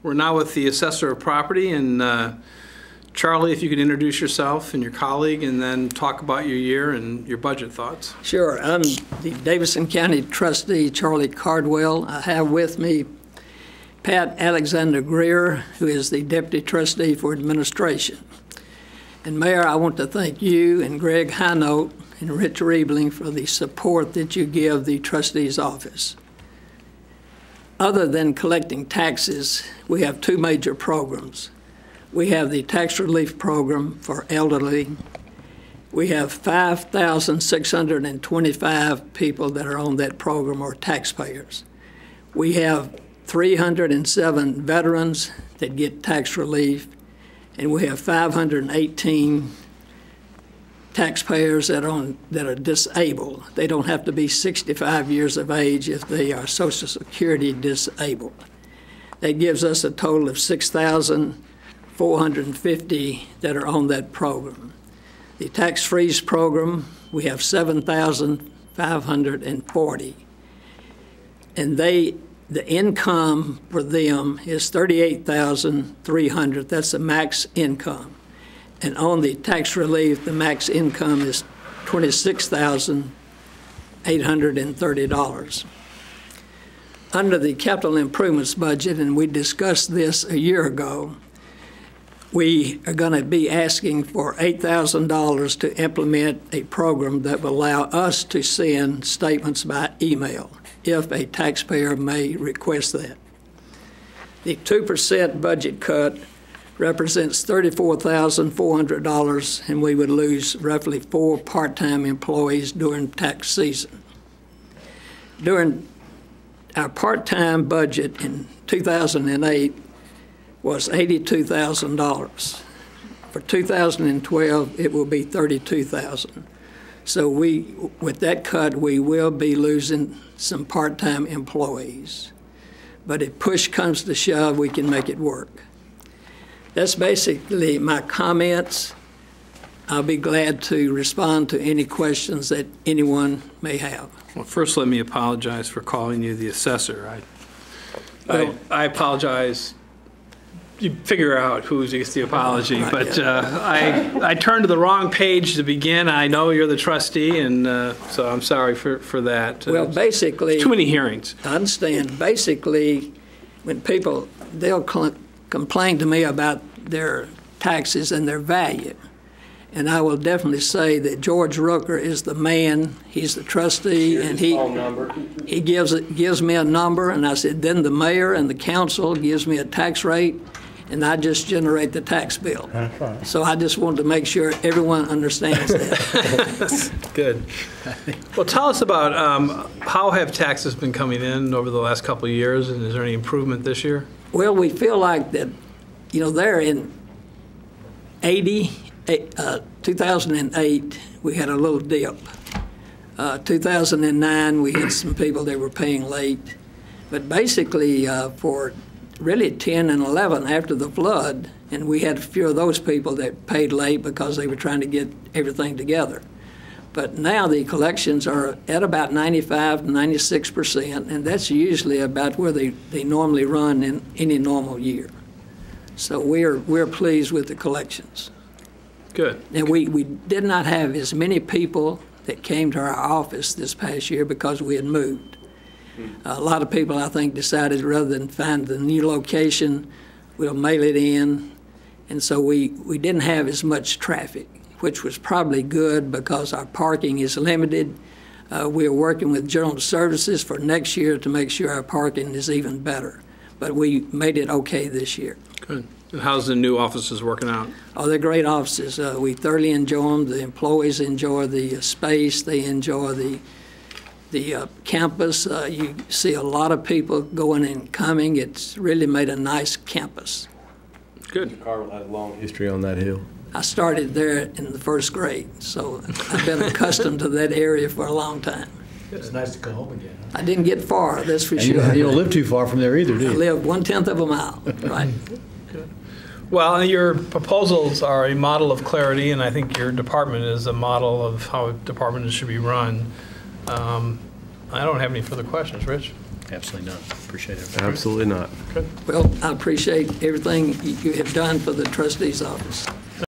We're now with the assessor of property, and Charlie, if you could introduce yourself and your colleague and then talk about your year and your budget thoughts. Sure. I'm the Davidson County Trustee, Charlie Cardwell. I have with me Pat Alexander Greer, who is the Deputy Trustee for Administration. And Mayor, I want to thank you and Greg Hinote and Rich Riebling for the support that you give the Trustee's office. Other than collecting taxes, we have two major programs. We have the tax relief program for elderly. We have 5,625 people that are on that program or taxpayers. We have 307 veterans that get tax relief, and we have 518 taxpayers that are disabled. They don't have to be 65 years of age if they are Social Security disabled. That gives us a total of 6,450 that are on that program. The tax freeze program, we have 7,540. And the income for them is $38,300. That's the max income. And on the tax relief, the max income is $26,830. Under the capital improvements budget, and we discussed this a year ago, we are going to be asking for $8,000 to implement a program that will allow us to send statements by email if a taxpayer may request that. The 2% budget cut represents $34,400, and we would lose roughly 4 part-time employees during tax season. During our part-time budget in 2008 was $82,000. For 2012, it will be $32,000. So with that cut, we will be losing some part-time employees. But if push comes to shove, we can make it work. That's basically my comments. I'll be glad to respond to any questions that anyone may have. Well, first, let me apologize for calling you the assessor. I apologize. You figure out who gets the apology, right, but yeah. I turned to the wrong page to begin. I know you're the trustee, and so I'm sorry for that. Well, basically, too many hearings. I understand. Basically, when people, they'll complain to me about their taxes and their value. And I will definitely say that George Rooker is the man. He's the trustee, and he gives me a number, and I said, then the mayor and the council gives me a tax rate, and I just generate the tax bill. That's right. So I just wanted to make sure everyone understands that. Good. Well, tell us about how have taxes been coming in over the last couple of years, and is there any improvement this year? Well, we feel like that, you know, they're in 2008, we had a little dip. 2009, we had some people that were paying late. But basically, for really 10 and 11 after the flood, and we had a few of those people that paid late because they were trying to get everything together. But now the collections are at about 95 to 96%, and that's usually about where they normally run in any normal year. So we're pleased with the collections. Good. And we did not have as many people that came to our office this past year because we had moved. A lot of people, I think, decided rather than find the new location, we'll mail it in. And so we didn't have as much traffic, which was probably good because our parking is limited. We're working with General Services for next year to make sure our parking is even better. But we made it okay this year. Good. And how's the new offices working out? Oh, they're great offices. We thoroughly enjoy them. The employees enjoy the space. They enjoy the campus. You see a lot of people going and coming. It's really made a nice campus. Good. Carl had a long history on that hill. I started there in the first grade, so I've been accustomed to that area for a long time. It's nice to come home again. I didn't get far, that's for sure. You don't live too far from there either, do you? I live 1/10 of a mile, right. Good. Well, your proposals are a model of clarity, and I think your department is a model of how departments should be run. I don't have any further questions. Rich? Absolutely not. Appreciate it. Absolutely not. Well, I appreciate everything you have done for the trustee's office.